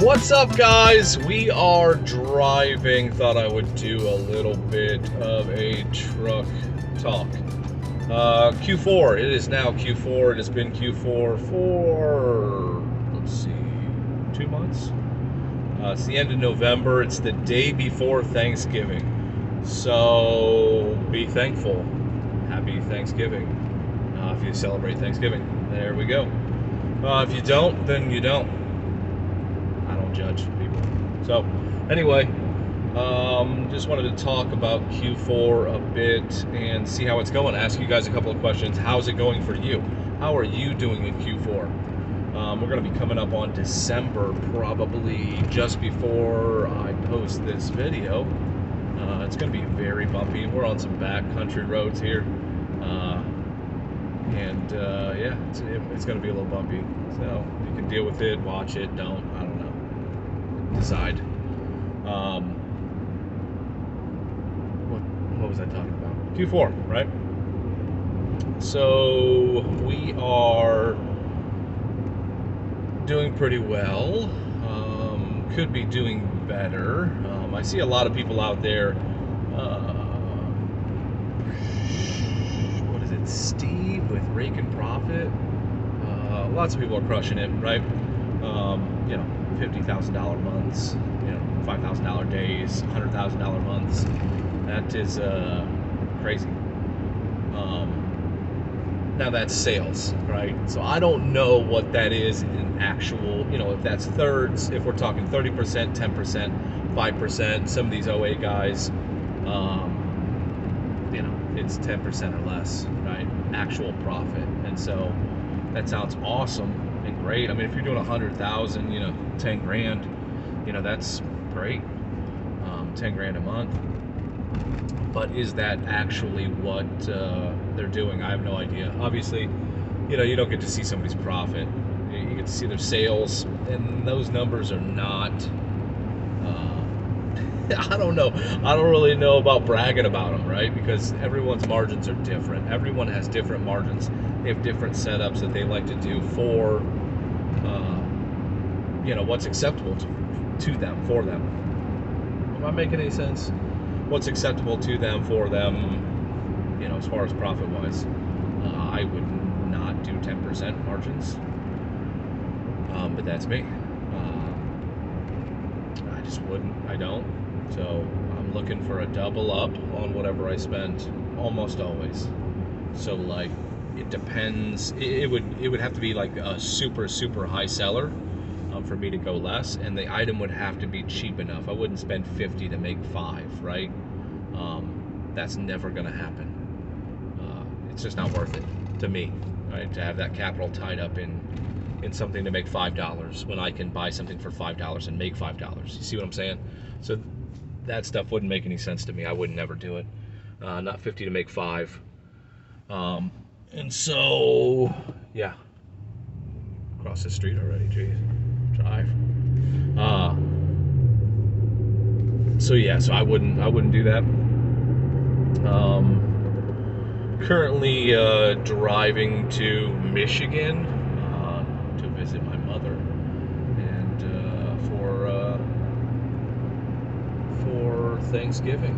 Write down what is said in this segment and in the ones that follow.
What's up, guys? We are driving. Thought I would do a little bit of a truck talk. Q4. It is now Q4. It has been Q4 for, let's see, 2 months. It's the end of November. It's the day before Thanksgiving. So be thankful. Happy Thanksgiving. If you celebrate Thanksgiving, there we go. If you don't, then you don't. I don't judge people. So anyway, just wanted to talk about Q4 a bit and see how it's going. Ask you guys a couple of questions. How's it going for you? How are you doing in Q4? We're going to be coming up on December, probably just before I post this video. It's going to be very bumpy. We're on some back country roads here. Yeah, it's going to be a little bumpy. So you can deal with it, watch it, don't, I don't know. Decide. What was I talking about? Q4, right? So we are doing pretty well. Could be doing better. I see a lot of people out there. What is it? Steve with Rake and Profit. Lots of people are crushing it, right? You know, $50,000 months, you know, $5,000 days, $100,000 months. That is crazy. Now that's sales, right? So I don't know what that is in actual, you know, if that's thirds, if we're talking 30%, 10%, 5%, some of these OA guys, you know, it's 10% or less, right? Actual profit. And so that sounds awesome and great. I mean, if you're doing 100,000, you know, 10 grand, you know, that's great. 10 grand a month. But is that actually what they're doing? I have no idea. Obviously, you know, you don't get to see somebody's profit. You get to see their sales, and those numbers are not, I don't know. I don't really know about bragging about them, right? Because everyone's margins are different. Everyone has different margins. They have different setups that they like to do for, you know, what's acceptable to them, for them. Am I making any sense? What's acceptable to them, for them, you know, as far as profit-wise. I would not do 10% margins, but that's me. I just wouldn't. I don't. So I'm looking for a double up on whatever I spend, almost always. So like, it depends. It would have to be like a super high seller for me to go less, and the item would have to be cheap enough. I wouldn't spend 50 to make 5, right? That's never going to happen. It's just not worth it to me, right? To have that capital tied up in something to make $5 when I can buy something for $5 and make $5. You see what I'm saying? So that stuff wouldn't make any sense to me. I would never do it. Not 50 to make 5. And so, yeah. Across the street already, geez. Drive. So yeah, so I wouldn't do that. Currently driving to Michigan to visit my mother, and for Thanksgiving.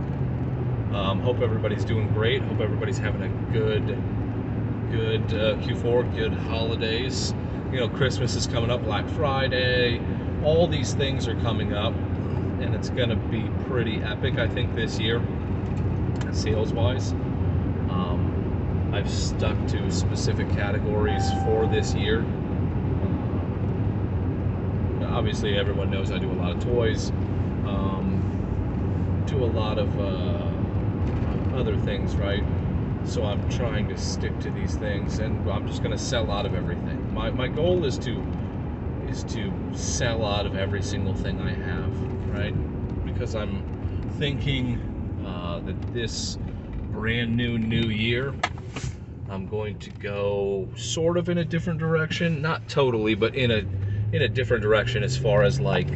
Hope everybody's doing great. Hope everybody's having a good Q4, good holidays. You know, Christmas is coming up, Black Friday, all these things are coming up, and it's gonna be pretty epic, I think, this year, sales-wise. I've stuck to specific categories for this year. Obviously, everyone knows I do a lot of toys, do a lot of other things, right? So I'm trying to stick to these things, and I'm just going to sell out of everything. My goal is to sell out of every single thing I have, right? Because I'm thinking that this brand new year, I'm going to go sort of in a different direction, not totally, but in a different direction as far as like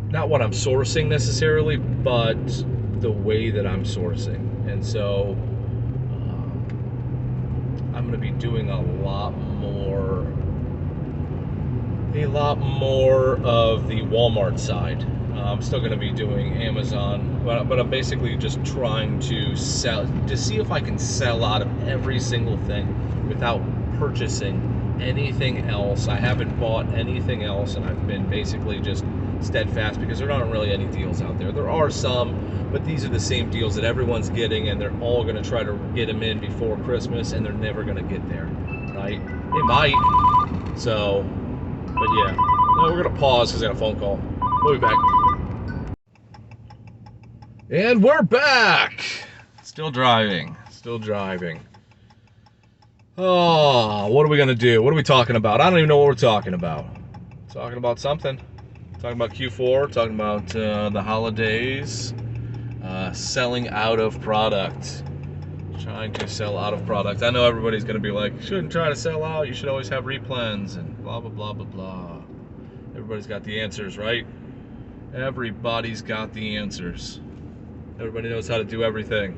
not what I'm sourcing necessarily, but the way that I'm sourcing. And so I'm going to be doing a lot more a lot more of the Walmart side. I'm still going to be doing Amazon, but I'm basically just trying to see if I can sell out of every single thing without purchasing anything else. I haven't bought anything else, and I've been basically just steadfast because there aren't really any deals out there. There are some, but these are the same deals that everyone's getting, and they're all going to try to get them in before Christmas, and they're never going to get there, right? They might. So, but yeah. No, we're going to pause because I got a phone call. We'll be back. And we're back. Still driving. Oh, what are we going to do? What are we talking about? I don't even know what we're talking about. Talking about something. Talking about Q4. Talking about the holidays. Selling out of product. Trying to sell out of product. I know everybody's going to be like, you shouldn't try to sell out. You should always have replans and blah, blah, blah, blah, blah. Everybody's got the answers, right? Everybody's got the answers. Everybody knows how to do everything.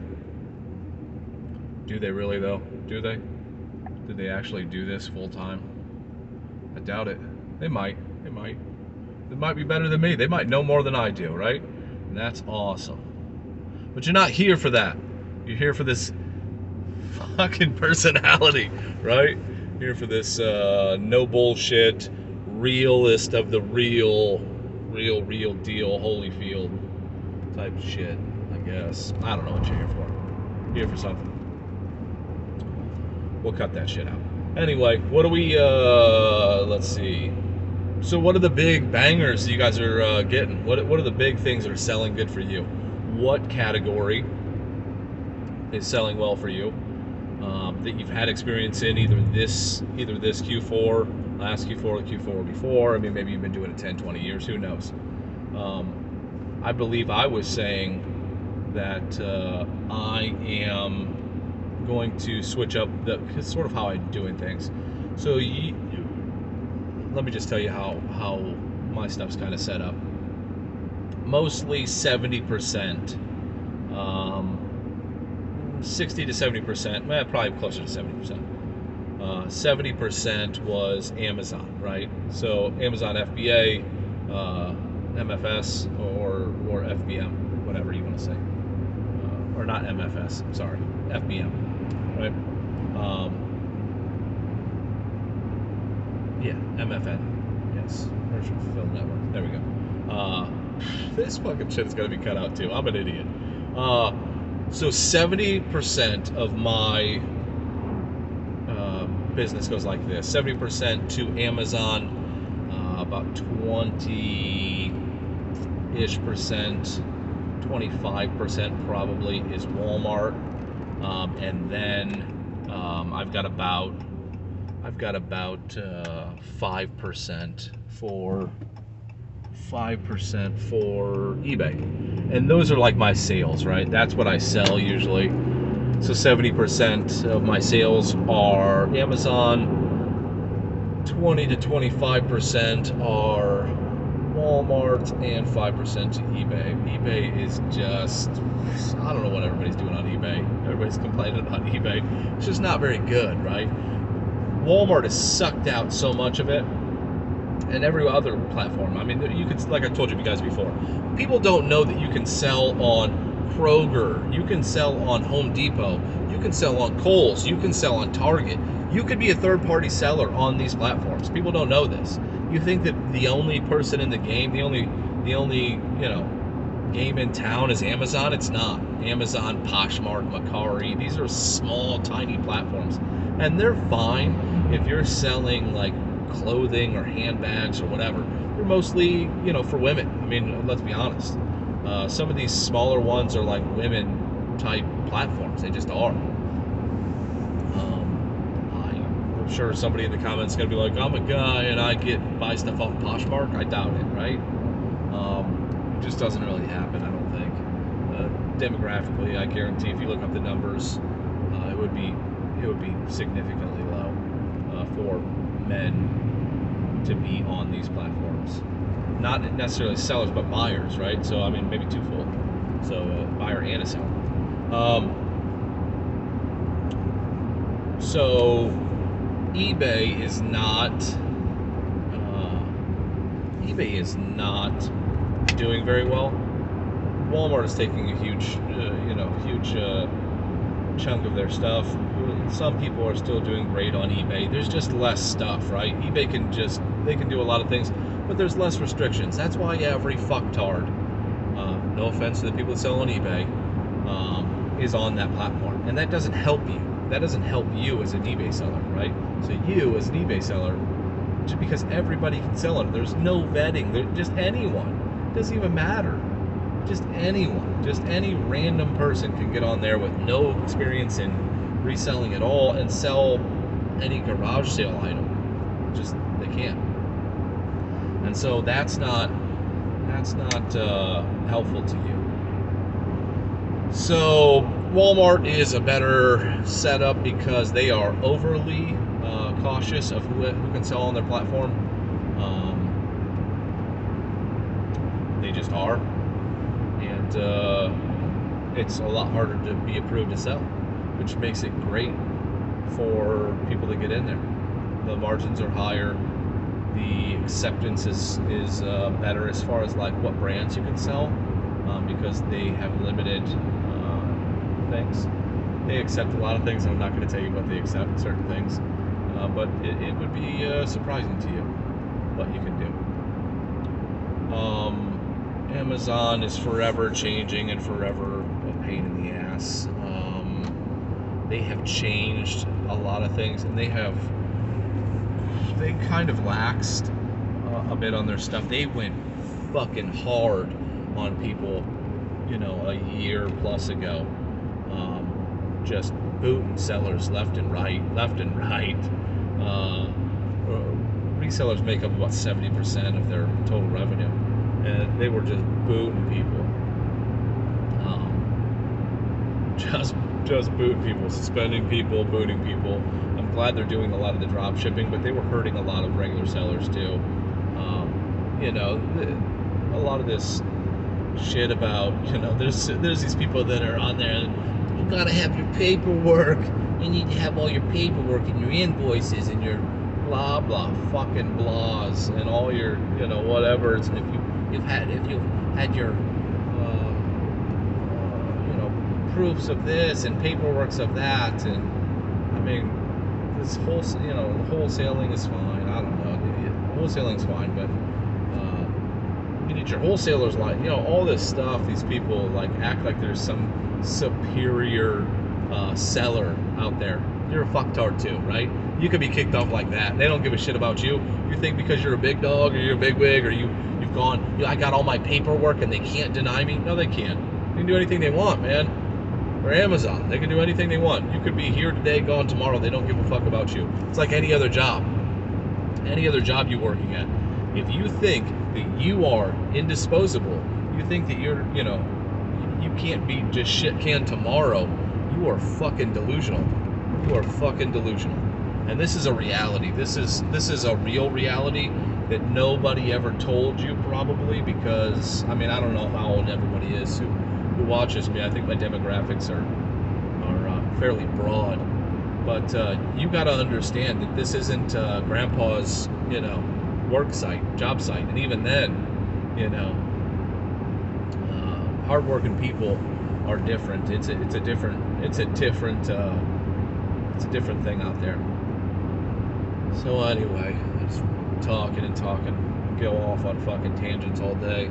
Do they really, though? Do they? Do they actually do this full time? I doubt it. They might. They might be better than me. They might know more than I do, right? And that's awesome. But you're not here for that. You're here for this fucking personality, right? Here for this no bullshit, realist of the real deal, Holyfield type shit, I guess. I don't know what you're here for. You're here for something. We'll cut that shit out. Anyway, what do we, let's see. So what are the big bangers you guys are getting? What are the big things that are selling good for you? What category is selling well for you that you've had experience in either this Q4, last Q4, or the Q4 before? I mean, maybe you've been doing it 10, 20 years, who knows? I believe I was saying that I am going to switch up it's sort of how I'm doing things. So let me just tell you how my stuff's kind of set up. Mostly 70%, 60 to 70%, probably closer to 70%. 70% was Amazon, right? So Amazon FBA, MFS, or FBM, whatever you want to say. Or not MFS, sorry, FBM, right? Yeah, MFN, yes, Virtual Fulfillment Network, there we go. This fucking shit is going to be cut out too, I'm an idiot. So 70% of my business goes like this. 70% to Amazon, about 20-ish percent, 25% probably is Walmart, and then I've got about 5% for eBay, and those are like my sales, right? That's what I sell usually. So 70% of my sales are Amazon, 20 to 25% are Walmart, and 5% to eBay. eBay is just, I don't know what everybody's doing on eBay. Everybody's complaining about eBay. It's just not very good, right? Walmart has sucked out so much of it, and every other platform. I mean, you could, like I told you guys before, people don't know that you can sell on Kroger, you can sell on Home Depot, you can sell on Kohl's, you can sell on Target. You could be a third-party seller on these platforms. People don't know this. You think that the only person in the game, the only game in town is Amazon. It's not. Amazon, Poshmark, Mercari, these are small, tiny platforms, and they're fine if you're selling like clothing or handbags or whatever. They're mostly, for women. I mean, let's be honest. Some of these smaller ones are like women type platforms. They just are. I'm sure somebody in the comments is gonna be like, I'm a guy and I buy stuff off Poshmark. I doubt it, right? It just doesn't really happen, I don't think. Demographically, I guarantee if you look up the numbers, it would be significantly low for men to be on these platforms. Not necessarily sellers, but buyers, right? So I mean, maybe twofold. So a buyer and a seller. So eBay is not eBay is not doing very well. Walmart is taking a huge, huge chunk of their stuff. Some people are still doing great on eBay. There's just less stuff, right? eBay they can do a lot of things, but there's less restrictions. That's why every fucktard, no offense to the people that sell on eBay, is on that platform. And that doesn't help you. That doesn't help you as an eBay seller, right? So you as an eBay seller, just because everybody can sell it, there's no vetting. Just anyone. It doesn't even matter. Just anyone. Just any random person can get on there with no experience in reselling at all and sell any garage sale item. Just, they can't. And so that's not helpful to you. So Walmart is a better setup because they are overly cautious of who can sell on their platform. They just are, and it's a lot harder to be approved to sell, which makes it great for people to get in there. The margins are higher. The acceptance is better as far as like what brands you can sell, because they have limited things. They accept a lot of things, and I'm not going to tell you what they accept, certain things, but it would be surprising to you what you can do. Amazon is forever changing and forever a pain in the ass. They have changed a lot of things, and they kind of laxed a bit on their stuff. They went fucking hard on people, a year plus ago. Just booting sellers left and right. Resellers make up about 70% of their total revenue, and they were just booting people. Just booting people, suspending people, booting people. I'm glad they're doing a lot of the drop shipping, but they were hurting a lot of regular sellers too. A lot of this shit about, there's these people that are on there, and you gotta have your paperwork, you need to have all your paperwork and your invoices and your blah blah fucking blahs and all your whatever. And if you've had your proofs of this and paperworks of that, and I mean, this wholesaling is fine. I don't know, wholesaling's fine, but you need your wholesalers, like, all this stuff. These people like act like there's some superior seller out there. You're a fucktard too, right? You could be kicked off like that. They don't give a shit about you. You think because you're a big dog or you're a big wig or you've gone, I got all my paperwork and they can't deny me. No, they can't. They can do anything they want, man. Or Amazon, they can do anything they want. You could be here today, gone tomorrow. They don't give a fuck about you. It's like any other job you're working at. If you think that you are indisposable, you think that you're, you can't be just shit canned tomorrow, you are fucking delusional. You are fucking delusional. And this is a reality. This is a real reality that nobody ever told you, probably, because, I mean, I don't know how old everybody is who watches me. I think my demographics are fairly broad, but you got to understand that this isn't grandpa's work site, job site, and even then, hardworking people are different. It's a different thing out there. So anyway, I'm just talking, go off on fucking tangents all day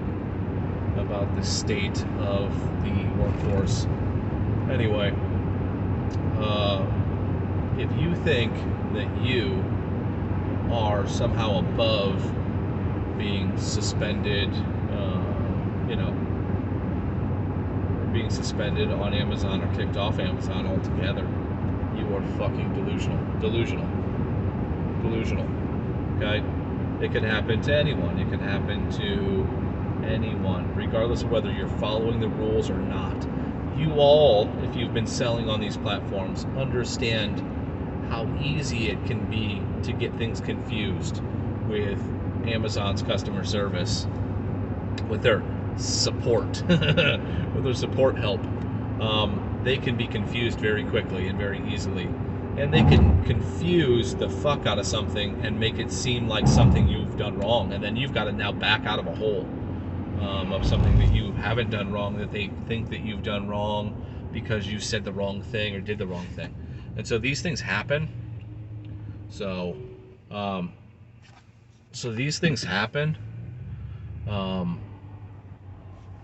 about the state of the workforce. Anyway, if you think that you are somehow above being suspended, or being suspended on Amazon or kicked off Amazon altogether, you are fucking delusional. Okay? It can happen to anyone. It can happen to anyone, regardless of whether you're following the rules or not. You all, if you've been selling on these platforms, understand how easy it can be to get things confused with Amazon's customer service, with their support, with their support help. They can be confused very quickly and very easily. and they can confuse the fuck out of something and make it seem like something you've done wrong, and then you've got to now back out of a hole of something that you haven't done wrong, that they think that you've done wrong because you said the wrong thing or did the wrong thing. And so these things happen. So these things happen,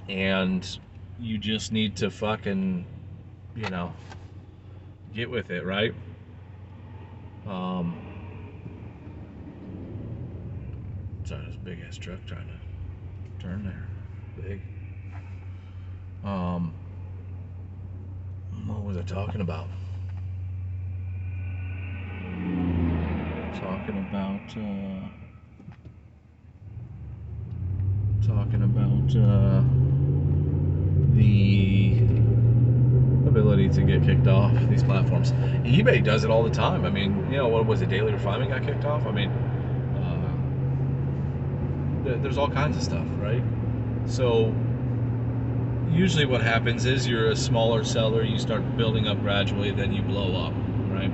and you just need to fucking, get with it, right? Sorry, there's a big ass truck trying to turn there. Big. What was I talking about? Talking about the ability to get kicked off these platforms. eBay does it all the time. I mean, what was it? Daily Refinement got kicked off. I mean, there's all kinds of stuff, right? So usually what happens is you're a smaller seller, you start building up gradually, then you blow up, right?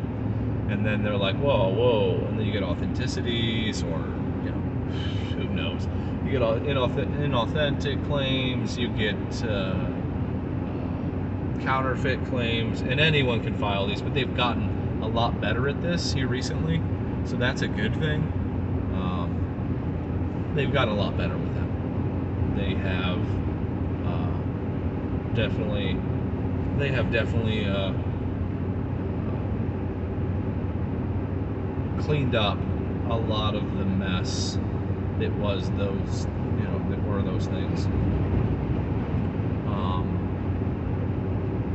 And then they're like, whoa, and then you get authenticities, or who knows? You get inauthentic claims, you get counterfeit claims, and anyone can file these, but they've gotten a lot better at this here recently, so that's a good thing. They've gotten a lot better with them. They have definitely cleaned up a lot of the mess that was those, that were those things.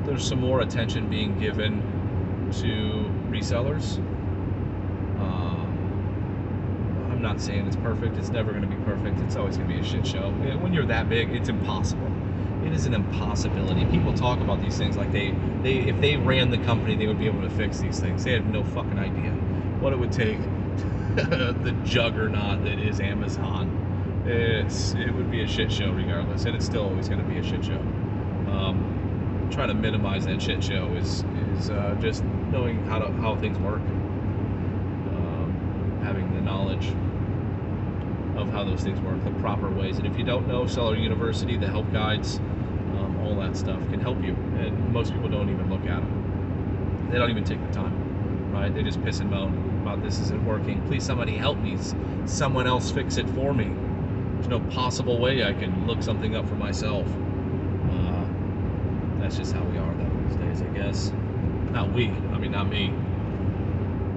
There's some more attention being given to resellers. I'm not saying it's perfect. It's never going to be perfect. It's always going to be a shit show. When you're that big, it's impossible. It is an impossibility. People talk about these things like if they ran the company, they would be able to fix these things. They have no fucking idea what it would take. The juggernaut that is Amazon. It would be a shit show regardless, and it's still always going to be a shit show. Trying to minimize that shit show is just knowing how things work, having the knowledge of how those things work, the proper ways. And if you don't know, Seller University, the help guides, all that stuff can help you. And most people don't even look at them. They don't even take the time, right? They just piss and moan about this isn't working. Please, somebody help me. Someone else fix it for me. There's no possible way I can look something up for myself. That's just how we are these days, I guess. Not we. I mean, not me.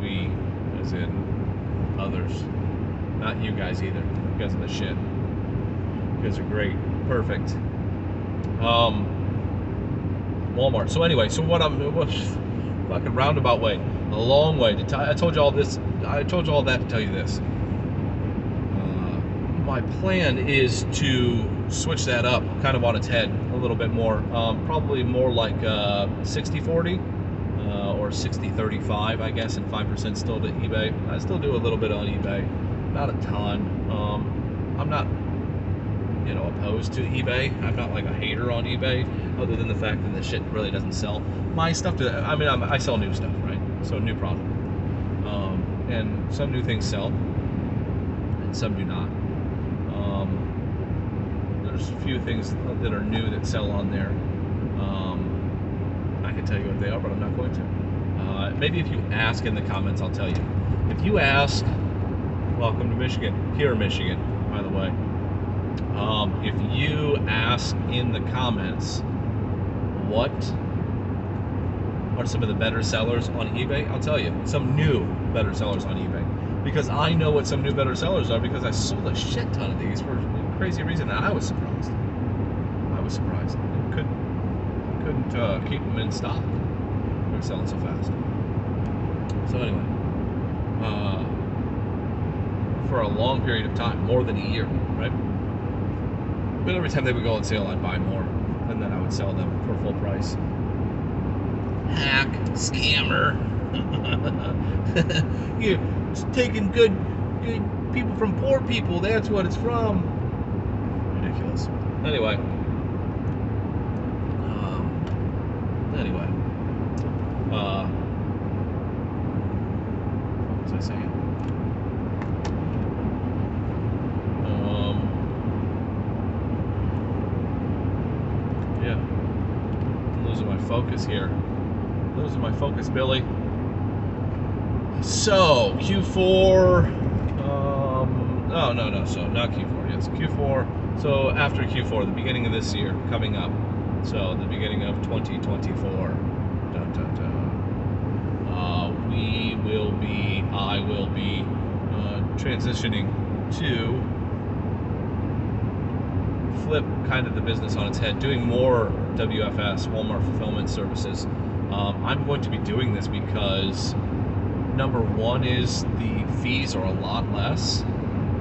We, as in others. Not you guys either. You guys are the shit. You guys are great. Perfect. Walmart. So anyway, fucking roundabout way, a long way to I told you all this. I told you all that to tell you this. My plan is to switch that up, kind of on its head a little bit more. Probably more like 60-40 or 60-35, I guess, and 5% still to eBay. I still do a little bit on eBay, not a ton. I'm not, opposed to eBay. I'm not like a hater on eBay, other than the fact that the shit really doesn't sell. My stuff, I sell new stuff, right? So new product. And some new things sell, and some do not. There's a few things that are new that sell on there. I can tell you what they are, but I'm not going to. Maybe if you ask in the comments, I'll tell you. If you ask, welcome to Michigan, here in Michigan, by the way. If you ask in the comments what are some of the better sellers on eBay, I'll tell you some new better sellers on eBay, because I know what some new better sellers are, because I sold a shit ton of these for a crazy reason, and I was surprised. I couldn't keep them in stock. They're selling so fast. So anyway, for a long period of time, more than a year, right? But every time they would go on sale, I'd buy more, and then I would sell them for full price. Hack, scammer. You're taking good people from poor people. That's what it's from. Ridiculous. Anyway. focus here. Losing my focus, Billy. So Q4. No. So not Q4. Yes, Q4. So after Q4, the beginning of this year coming up. So the beginning of 2024. Dun, dun, dun. I will be transitioning to flip kind of the business on its head, doing more WFS, Walmart Fulfillment Services. I'm going to be doing this because number one is the fees are a lot less,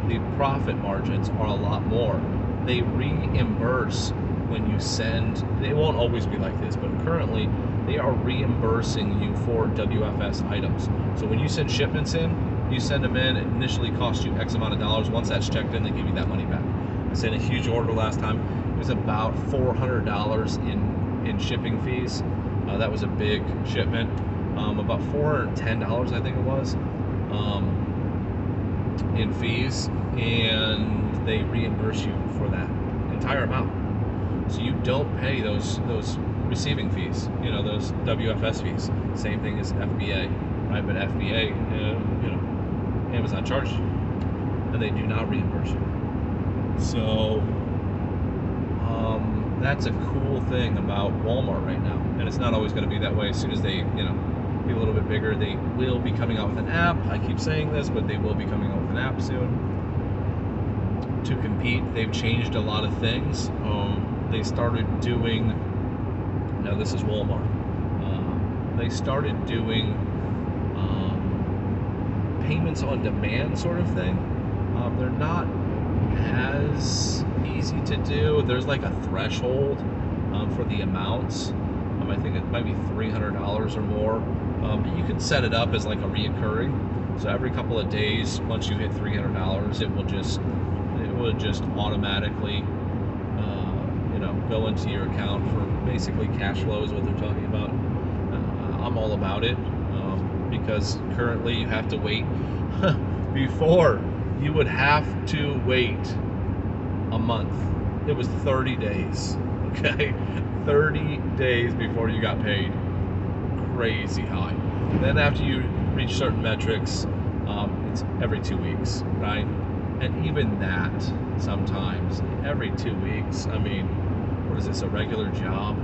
the profit margins are a lot more. They reimburse when you send, they won't always be like this, but currently they are reimbursing you for WFS items. So when you send shipments in, you send them in, it initially costs you X amount of dollars. Once that's checked in, they give you that money back. I sent a huge order last time. It was about $400 in shipping fees. That was a big shipment. About $410, I think it was, in fees, and they reimburse you for that entire amount. So you don't pay those receiving fees, those WFS fees. Same thing as FBA, right? But FBA, Amazon charges you, and they do not reimburse you. So that's a cool thing about Walmart right now, and it's not always going to be that way. As soon as they, be a little bit bigger, they will be coming out with an app. I keep saying this, but they will be coming out with an app soon to compete. They've changed a lot of things. They started doing, now this is Walmart, they started doing payments on demand sort of thing. They're not as easy to do. There's like a threshold for the amounts. I think it might be $300 or more. But you can set it up as like a reoccurring. So every couple of days, once you hit $300, it will just automatically go into your account for basically cash flow is what they're talking about. I'm all about it because currently you have to wait. Before, you would have to wait a month. It was 30 days, okay? 30 days before you got paid. Crazy high. Then after you reach certain metrics, it's every 2 weeks, right? And even that, sometimes, every 2 weeks, I mean, what is this, a regular job?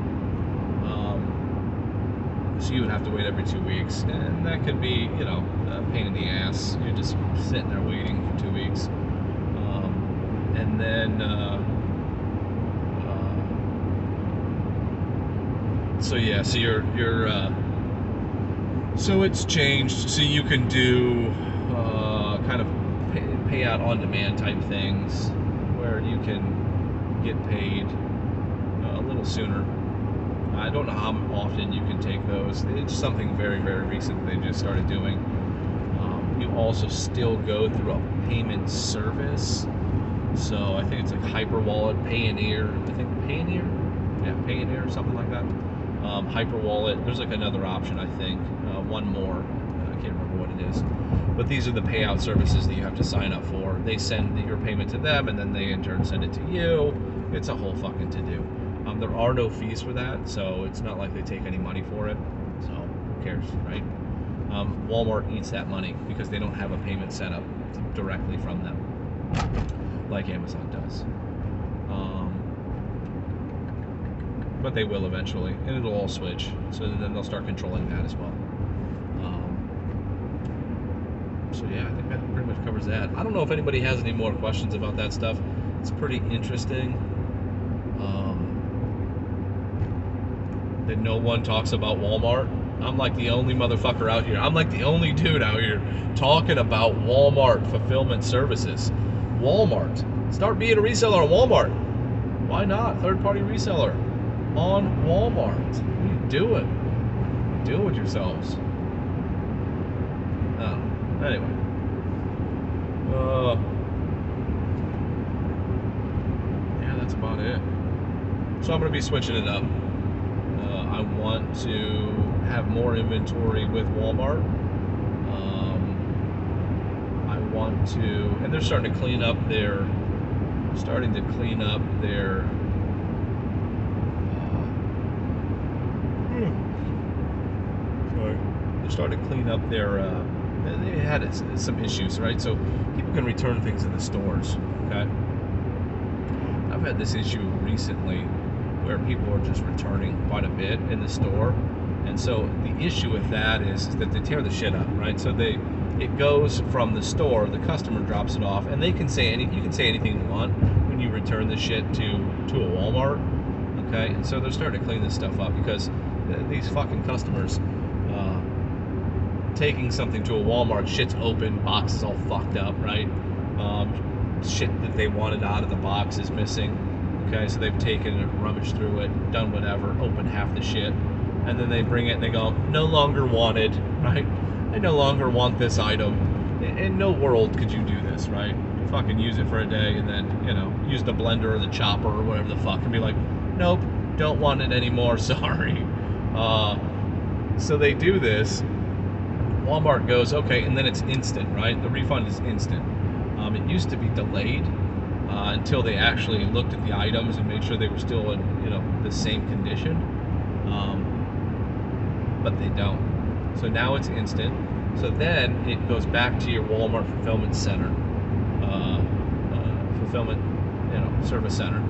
So you would have to wait every 2 weeks, and that could be, a pain in the ass. You're just sitting there waiting for 2 weeks. And then, so it's changed. So you can do kind of payout on demand type things where you can get paid a little sooner. I don't know how often you can take those. It's something very, very recent they just started doing. You also still go through a payment service. So I think it's like Hyperwallet, Payoneer. I think Payoneer? Yeah, Payoneer or something like that. Hyperwallet. There's like another option, I think. One more. I can't remember what it is. But these are the payout services that you have to sign up for. They send your payment to them, and then they in turn send it to you. It's a whole fucking to-do. There are no fees for that, so it's not like they take any money for it. So who cares, right? Walmart eats that money because they don't have a payment set up directly from them, like Amazon does. But they will eventually, and it'll all switch. So then they'll start controlling that as well. So yeah, I think that pretty much covers that. I don't know if anybody has any more questions about that stuff. It's pretty interesting. That no one talks about Walmart. I'm like the only motherfucker out here. I'm like the only dude out here talking about Walmart fulfillment services. Walmart. Start being a reseller on Walmart. Why not? Third-party reseller on Walmart. What are you doing? What are you doing with yourselves? Anyway. Yeah, that's about it. So I'm going to be switching it up. I want to have more inventory with Walmart. I want to, and they're starting to clean up their, they're starting to clean up their. They had some issues, right? So people can return things in the stores. Okay. I've had this issue recently where people are just returning quite a bit in the store, and so the issue with that is that they tear the shit up, right? So it goes from the store, the customer drops it off, and you can say anything you want when you return the shit to a Walmart, okay? And so they're starting to clean this stuff up because these fucking customers taking something to a Walmart, shit's open, box is all fucked up, right? Shit that they wanted out of the box is missing. Okay, so they've taken it, rummaged through it, done whatever, opened half the shit, and then they bring it and they go, no longer wanted, right? I no longer want this item. In no world could you do this, right? Fucking use it for a day and then, use the blender or the chopper or whatever the fuck and be like, nope, don't want it anymore, sorry. So they do this. Walmart goes, okay, and then it's instant, right? The refund is instant. It used to be delayed until they actually looked at the items and made sure they were still in, the same condition. But they don't. So now it's instant. So then it goes back to your Walmart fulfillment center, service center,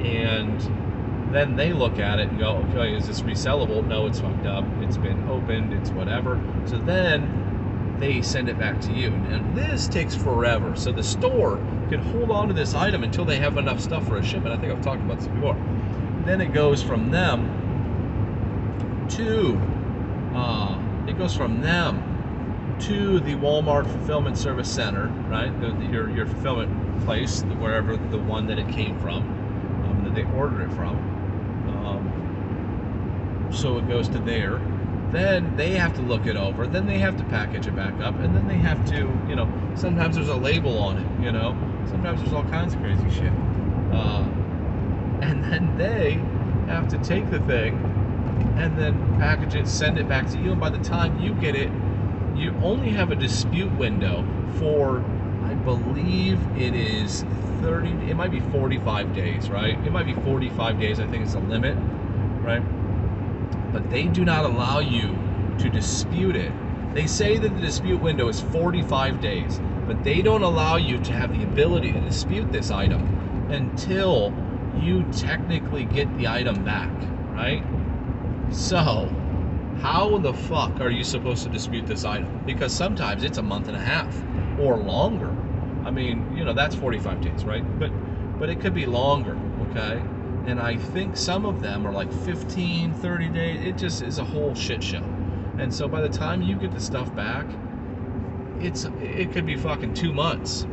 and then they look at it and go, okay, is this resellable? No, it's fucked up. It's been opened. It's whatever. So then they send it back to you, and this takes forever. So the store can hold on to this item until they have enough stuff for a shipment. I think I've talked about this before. Then it goes from them to the Walmart fulfillment service center, right? Your fulfillment place, wherever the one that it came from, that they ordered it from. So it goes to there. Then they have to look it over. Then they have to package it back up, and then they have to, sometimes there's a label on it, Sometimes there's all kinds of crazy shit. And then they have to take the thing and then package it, send it back to you, and by the time you get it, you only have a dispute window for, I believe it is 30, it might be 45 days, right? It might be 45 days, I think is the limit, right? But they do not allow you to dispute it. They say that the dispute window is 45 days, but they don't allow you to have the ability to dispute this item until you technically get the item back, right? So, how the fuck are you supposed to dispute this item? Because sometimes it's a month and a half or longer. I mean, that's 45 days, right? But it could be longer, okay? And I think some of them are like 15, 30 days. It just is a whole shit show. And so by the time you get the stuff back, it could be fucking 2 months.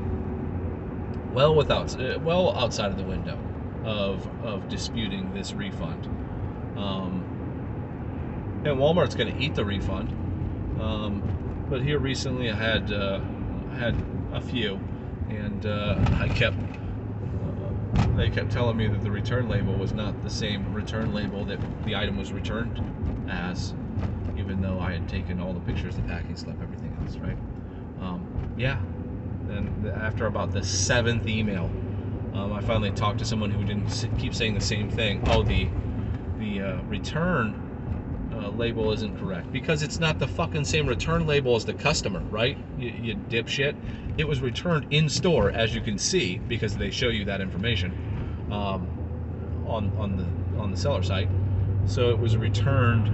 Well outside of the window of disputing this refund. And Walmart's going to eat the refund. But here recently I had a few, and they kept telling me that the return label was not the same return label that the item was returned as, even though I had taken all the pictures, the packing slip, everything else, right? Yeah. And after about the 7th email, I finally talked to someone who didn't keep saying the same thing. Oh, the return label isn't correct, because it's not the fucking same return label as the customer, right? You dipshit. It was returned in store, as you can see, because they show you that information on the seller site. So it was returned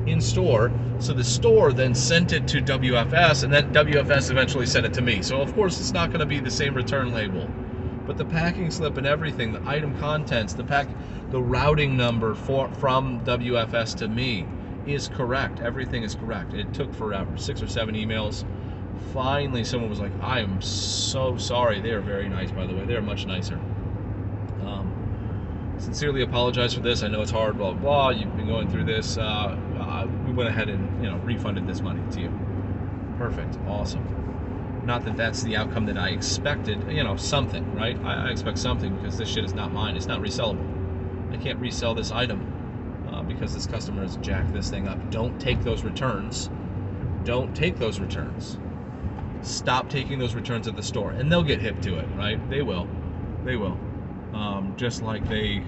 in store. So the store then sent it to WFS, and then WFS eventually sent it to me. So of course it's not going to be the same return label, but the packing slip and everything, the item contents, the routing number from WFS to me is correct. Everything is correct. It took forever, 6 or 7 emails. Finally, someone was like, I am so sorry. They are very nice, by the way. They are much nicer. Sincerely apologize for this. I know it's hard, blah, blah, blah. You've been going through this. We went ahead and refunded this money to you. Perfect. Awesome. Not that that's the outcome that I expected. Something, right? I expect something, because this shit is not mine. It's not resellable. I can't resell this item because this customer has jacked this thing up. Don't take those returns. Don't take those returns. Stop taking those returns at the store, and they'll get hip to it, right? They will. Just like they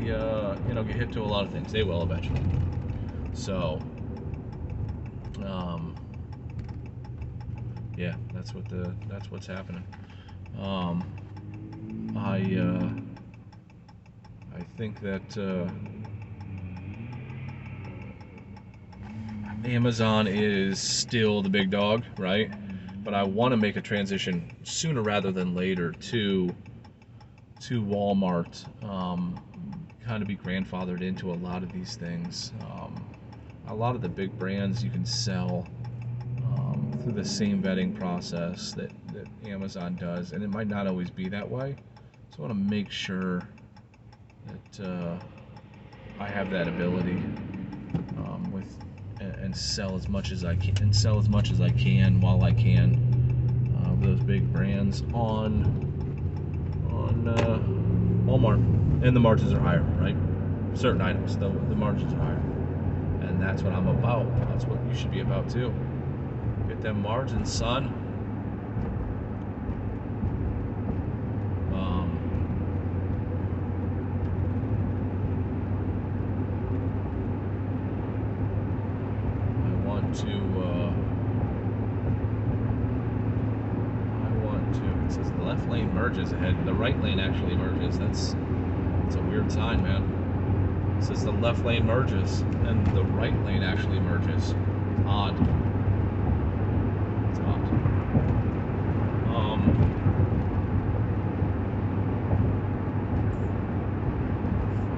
get hip to a lot of things. They will eventually. So, yeah, that's what's happening. I think that Amazon is still the big dog, right? But I want to make a transition sooner rather than later to Walmart. Kind of be grandfathered into a lot of these things. A lot of the big brands you can sell through the same vetting process that Amazon does, and it might not always be that way. So I want to make sure that I have that ability with and sell as much as I can while I can those big brands on Walmart, and the margins are higher, right? Certain items, the margins are higher, and that's what I'm about. That's what you should be about too. Get them margins, son. It says the left lane merges ahead. The right lane actually merges. That's a weird sign, man. It says the left lane merges and the right lane actually merges. It's odd. It's odd.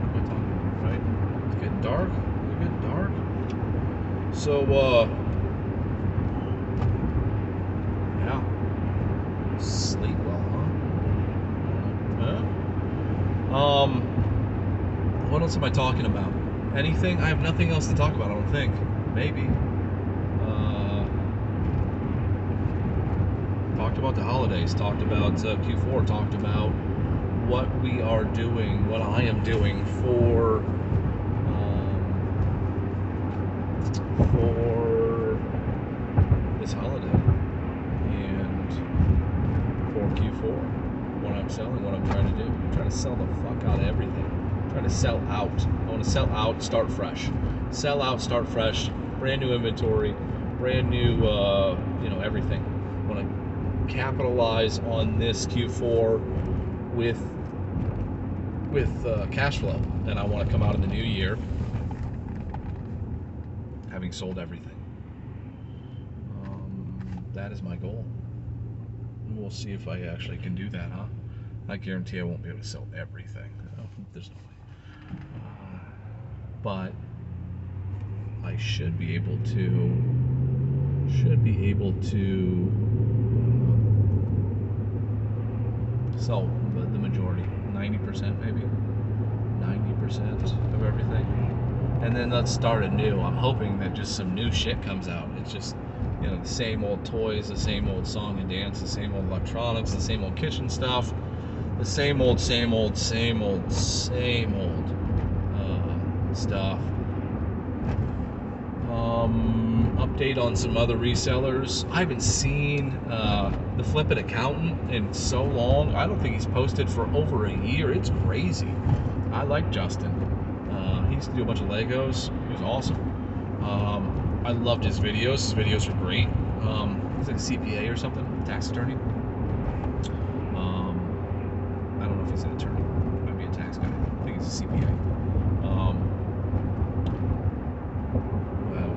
What am I talking about, right? It's getting dark. It's getting dark. So, yeah. Sleep well, huh? What else am I talking about? Anything? I have nothing else to talk about, I don't think. Maybe. Talked about the holidays, talked about Q4, talked about what we are doing, what I am doing for this holiday, and for Q4, what I'm selling, what I'm trying to do. I'm trying to sell the fuck out of everything. I'm trying to sell out. I want to sell out, start fresh. Sell out, start fresh. Brand new inventory, brand new, everything. I want to capitalize on this Q4 with cash flow, and I want to come out in the new year having sold everything. That is my goal. And we'll see if I actually can do that, huh? I guarantee I won't be able to sell everything. There's no way. But I should be able to sell the majority, 90% maybe, 90% of everything. And then let's start anew. I'm hoping that just some new shit comes out. It's just, the same old toys, the same old song and dance, the same old electronics, the same old kitchen stuff, the same old stuff. Update on some other resellers. I haven't seen the Flippin' Accountant in so long. I don't think he's posted for over a year. It's crazy. I like Justin. He used to do a bunch of Legos. He was awesome. I loved his videos. His videos were great. He's like a CPA or something, tax attorney. I don't know if he's an attorney. Might be a tax guy. I think he's a CPA.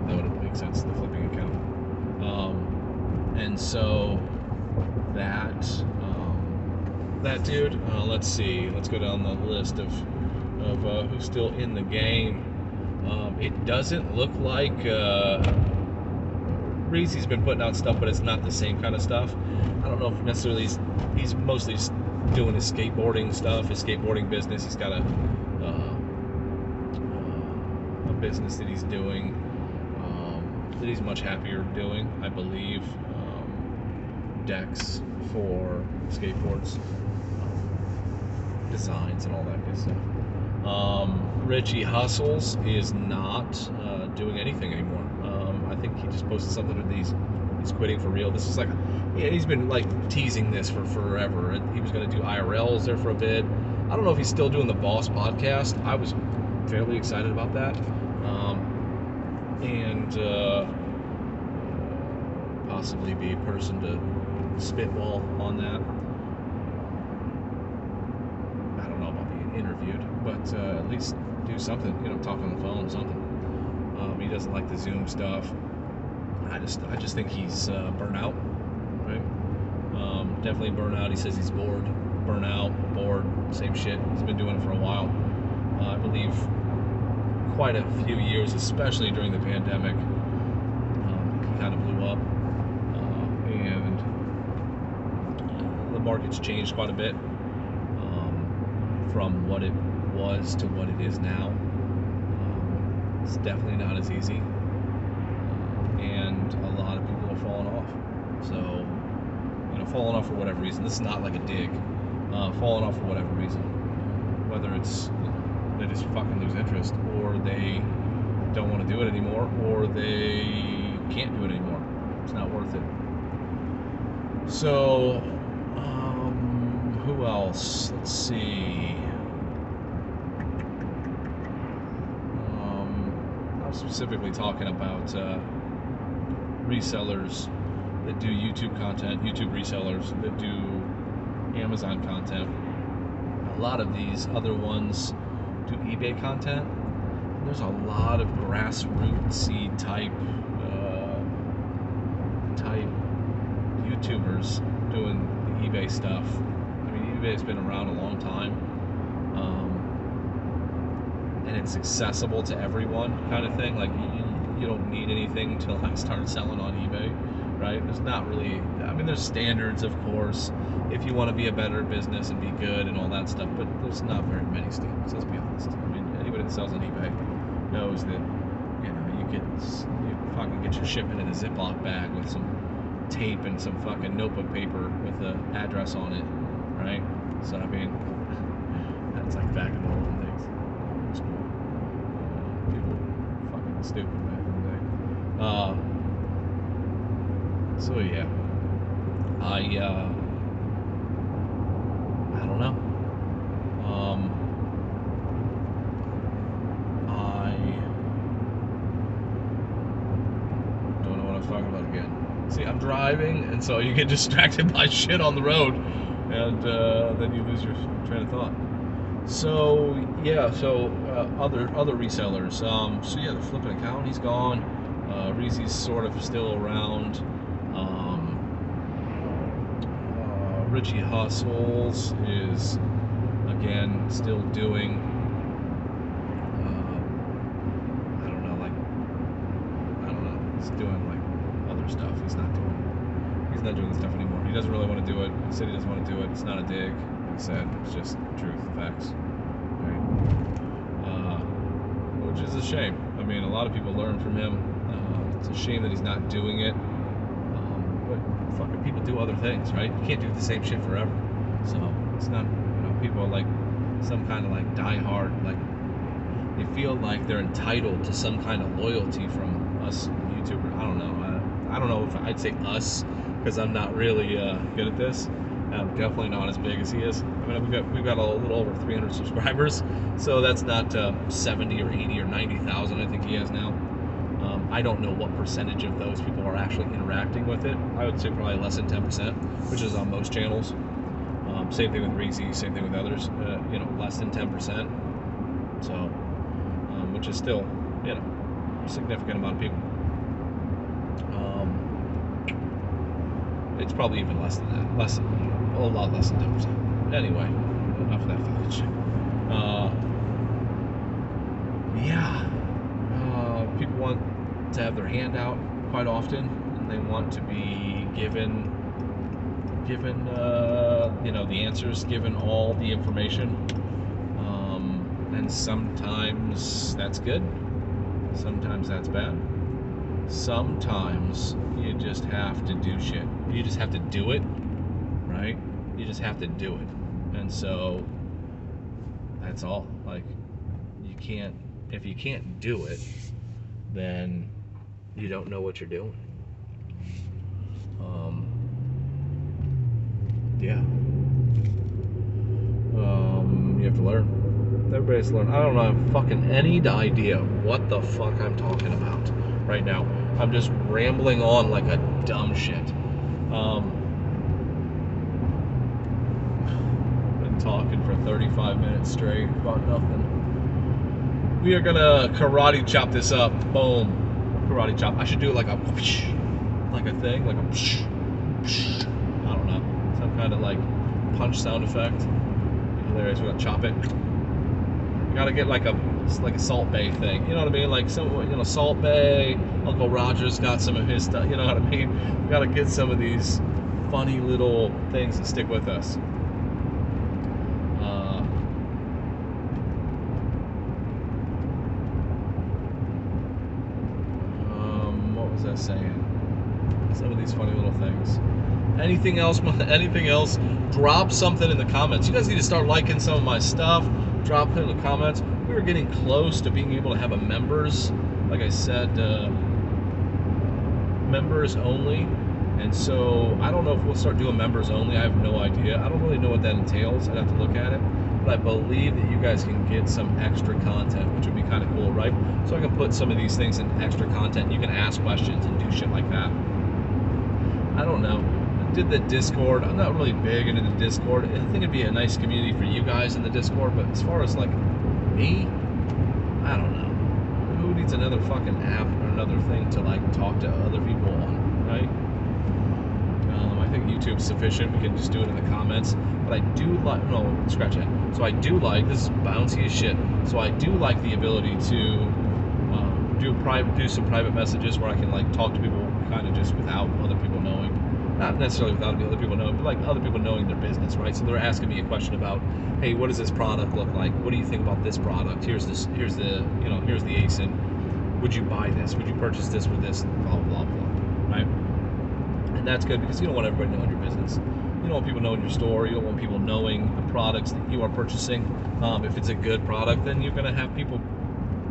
That would make sense, the flipping account. And so that dude, let's see. Let's go down the list of who's still in the game. It doesn't look like Reese's been putting out stuff, but it's not the same kind of stuff. I don't know if necessarily he's mostly just doing his skateboarding stuff, his skateboarding business. He's got a business that he's doing that he's much happier doing, I believe. Decks for skateboards, designs and all that good stuff. Richie Hustles is not doing anything anymore. I think he just posted something with he's quitting for real. This is like, he's been like teasing this for forever. He was going to do IRLs there for a bit. I don't know if he's still doing the Boss podcast. I was fairly excited about that. and possibly be a person to spitball on that. I don't know about being interviewed, but at least do something, talk on the phone, something. He doesn't like the Zoom stuff. I just think he's burnt out, right? Definitely burnt out. He says he's bored, burnt out, bored, same shit. He's been doing it for a while. I believe quite a few years, especially during the pandemic. He kind of blew up, and the market's changed quite a bit from what it was to what it is now. It's definitely not as easy, and a lot of people are falling off. So, falling off for whatever reason. This is not like a dig. Falling off for whatever reason, whether it's they just fucking lose interest, or they don't want to do it anymore, or they can't do it anymore. It's not worth it. So, who else? Let's see. I'm specifically talking about resellers that do YouTube content, YouTube resellers that do Amazon content. A lot of these other ones do eBay content. There's a lot of grassrootsy type YouTubers doing the eBay stuff. I mean, eBay's been around a long time, and it's accessible to everyone, kind of thing. Like you don't need anything to like start selling on eBay, right? There's not really. I mean, there's standards, of course, if you want to be a better business and be good and all that stuff, but there's not very many standards. Let's be honest. I mean, anybody that sells on eBay knows that you fucking get your shipment in a Ziploc bag with some tape and some fucking notebook paper with an address on it, right? So I mean, that's like back in the old days. It's cool. People were fucking stupid back in the day. So yeah, I don't know. I don't know what I was talking about again. See, I'm driving, and so you get distracted by shit on the road, and then you lose your train of thought. So yeah, other resellers. So yeah, the flipping account, he's gone. Reezy's sort of still around. Richie Hustles is again still doing. I don't know. He's doing like other stuff. He's not doing this stuff anymore. He doesn't really want to do it. He said he doesn't want to do it. It's not a dig. Like I said, it's just truth, facts. Right? Which is a shame. I mean, a lot of people learn from him. It's a shame that he's not doing it. But fucking people do other things, right? You can't do the same shit forever. So it's not, people are like some kind of like diehard, like they feel like they're entitled to some kind of loyalty from us YouTubers. I don't know. I don't know if I'd say us, because I'm not really good at this. I'm definitely not as big as he is. I mean, we've got a little over 300 subscribers, so that's not 70 or 80 or 90,000 I think he has now. I don't know what percentage of those people are actually interacting with it. I would say probably less than 10%, which is on most channels. Same thing with Reezy, same thing with others. Less than 10%. So, which is still, a significant amount of people. It's probably even less than that. A lot less than 10%. Anyway, enough of that fucking shit. People want to have their hand out quite often, and they want to be given the answers, given all the information, and sometimes that's good, sometimes that's bad. Sometimes you just have to do shit. You just have to do it, right? You just have to do it. And so that's all. Like, if you can't do it, then you don't know what you're doing. You have to learn. Everybody's learning. I don't have fucking any idea what the fuck I'm talking about right now. I'm just rambling on like a dumb shit. Been talking for 35 minutes straight about nothing. We are gonna karate chop this up. Boom. Karate chop. I should do it like a thing, like a I don't know, some kind of like punch sound effect. Hilarious. We're gonna chop it. You gotta get like a Salt Bay thing. You know what I mean? Like some, you know, Salt Bay. Uncle Roger's got some of his stuff. You know what I mean? We gotta get some of these funny little things that stick with us. What was I saying? Some of these funny little things. Anything else? Anything else? Drop something in the comments. You guys need to start liking some of my stuff. Drop it in the comments. We were getting close to being able to have a members, like I said, members only. And so I don't know if we'll start doing members only. I have no idea. I don't really know what that entails. I'd have to look at it. But I believe that you guys can get some extra content, which would be kind of cool, right? So I can put some of these things in extra content. You can ask questions and do shit like that. I don't know. I did the Discord. I'm not really big into the Discord. I think it'd be a nice community for you guys in the Discord, but as far as like me, I don't know. Who needs another fucking app or another thing to like talk to other people on, right? I think YouTube's sufficient. We can just do it in the comments. But I do like, no, scratch that. So I do like, this is bouncy as shit. So I do like the ability to do some private messages where I can like talk to people kind of just without other people knowing. Not necessarily without other people knowing, but like other people knowing their business, right? So they're asking me a question about, hey, what does this product look like? What do you think about this product? Here's the ASIN. Would you buy this? Would you purchase this with this? Blah, blah, blah, right? And that's good because you don't want everybody knowing your business. You don't want people knowing your store. You don't want people knowing the products that you are purchasing. If it's a good product, then you're going to have people,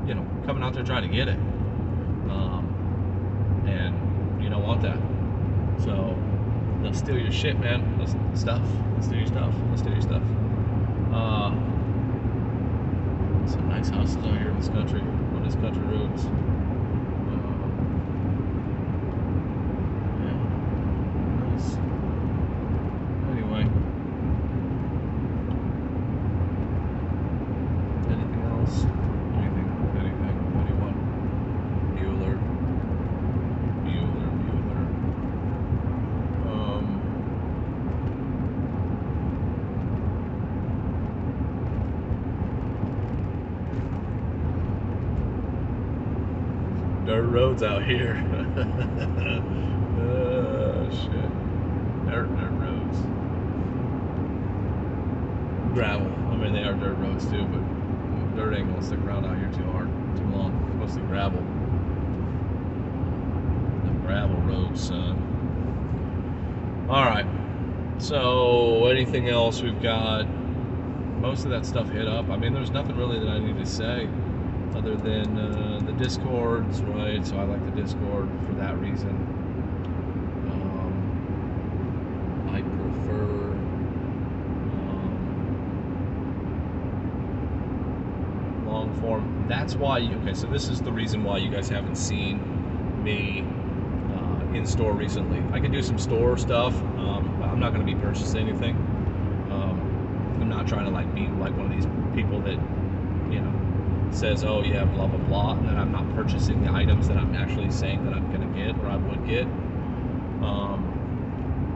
you know, coming out there trying to get it. And you don't want that. So they'll steal your shit, man. Stuff. Let's do your stuff. Some nice houses out here in this country. On this country roads. Yeah. Nice. Anyway. Anything else? Anything. Anyone? Bueller. Dirt roads out here. Shit. Dirt roads. Gravel. I mean, they are dirt roads too, but dirt ain't gonna stick around out here too hard, too long. It's mostly gravel. The gravel roads, son. Alright. So, anything else? We've got most of that stuff hit up. I mean, there's nothing really that I need to say other than the Discords, right? So I like the Discord for that reason. I prefer long form. That's why okay, so this is the reason why you guys haven't seen me in store recently. I could do some store stuff, but I'm not going to be purchasing anything. I'm not trying to like be like one of these people that, you know, says, oh yeah, blah blah blah, and then I'm not purchasing the items that I'm actually saying that I'm gonna get or I would get.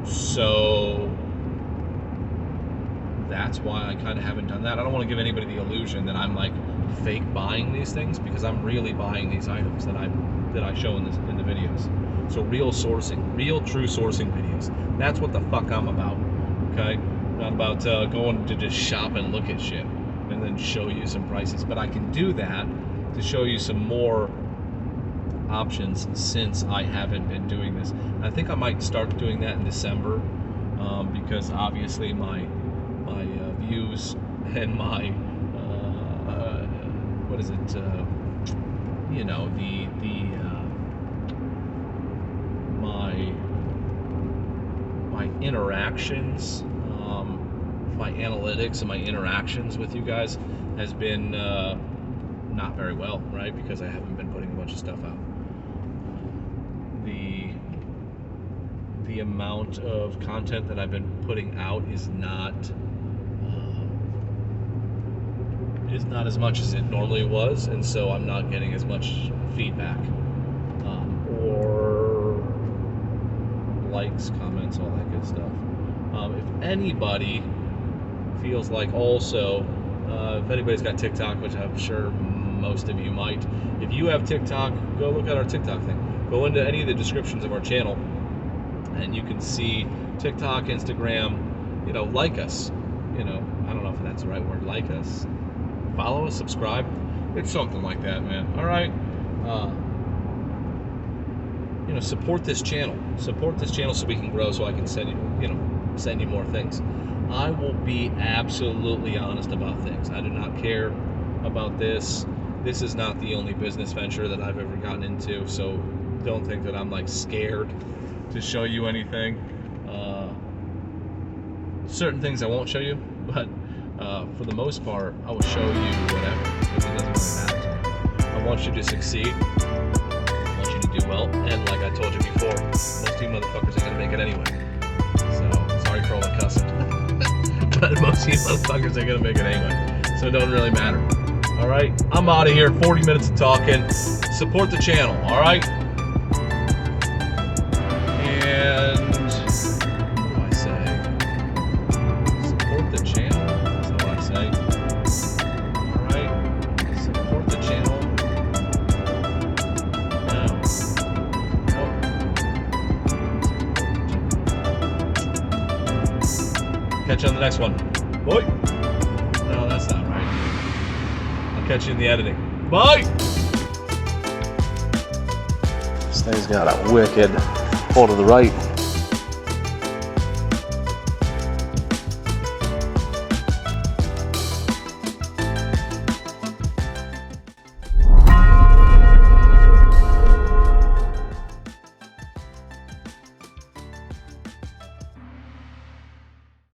So that's why I kind of haven't done that. I don't want to give anybody the illusion that I'm like fake buying these things, because I'm really buying these items that I show in the videos. So real sourcing, real true sourcing videos. That's what the fuck I'm about. Okay, not about going to just shop and look at shit and then show you some prices. But I can do that to show you some more options since I haven't been doing this. And I think I might start doing that in December, because obviously my views and my what is it? You know, my interactions, my analytics and my interactions with you guys has been not very well, right? Because I haven't been putting a bunch of stuff out. The amount of content that I've been putting out is not as much as it normally was, and so I'm not getting as much feedback or likes, comments, all that good stuff. If anybody feels like also, if anybody's got TikTok, which I'm sure most of you might, if you have TikTok, go look at our TikTok thing. Go into any of the descriptions of our channel, and you can see TikTok, Instagram, like us. I don't know if that's the right word, like us. Follow us, subscribe. It's something like that, man. All right. Support this channel. Support this channel so we can grow, so I can send you more things. I will be absolutely honest about things. I do not care about this. This is not the only business venture that I've ever gotten into, so don't think that I'm like scared to show you anything. Certain things I won't show you, but for the most part, I will show you whatever, because it doesn't really matter. I want you to succeed. I want you to do well, and like I told you before, most of you motherfuckers are gonna make it anyway. So sorry for all the cussing, but most of you motherfuckers are gonna make it anyway. So it don't really matter. All right, I'm out of here. 40 minutes of talking. Support the channel. All right. And what do I say? Support the channel. That's not what I say. All right. Support the channel. Now. Catch you on the next one. Boy. No, that's not right. I'll catch you in the editing. Bye. This thing's got a wicked pull to the right.